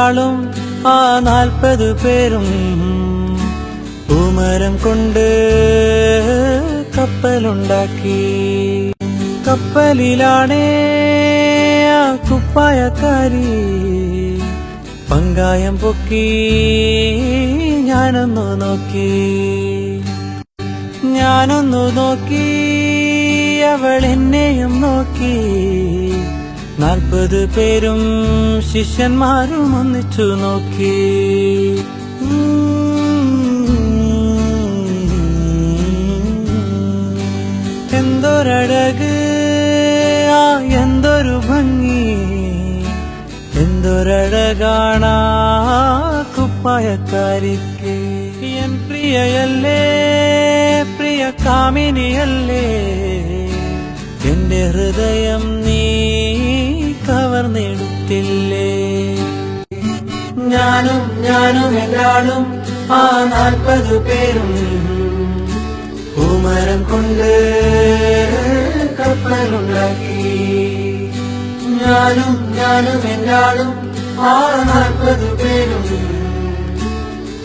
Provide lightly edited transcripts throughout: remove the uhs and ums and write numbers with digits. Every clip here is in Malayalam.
എന്നാളും ആ 40 പേരും പൂമരം കൊണ്ട് കപ്പലുണ്ടാക്കി. കപ്പലിലാണേ ആ കുപ്പായക്കാരി പങ്കായം പൊക്കി. ഞാനൊന്നു നോക്കി അവൾ എന്നെയും നോക്കി. 40 പേരും ശിഷ്യന്മാരും ഒന്നിച്ചു നോക്കി. എന്തൊരഴക്, ആ എന്തൊരു ഭംഗി, എന്തൊരഴകാണാ കുപ്പായക്കാരിക്ക്. എൻ പ്രിയയല്ലേ, പ്രിയ കാമിനിയല്ലേ, എന്റെ ഹൃദയം നീ കവർന്നെടുത്തില്ലേ. ഞാനും എല്ലാളും ആ 40 പേരും പൂമരം കൊണ്ട് കപ്പലുണ്ടാക്കി. ഞാനും എല്ലാളും ആ 40 പേരും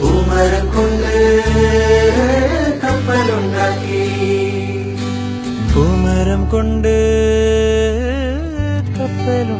പൂമരം കൊണ്ട് കപ്പലുണ്ടാക്കി. പൂമരം കൊണ്ട് കപ്പലുണ്ടാക്കി.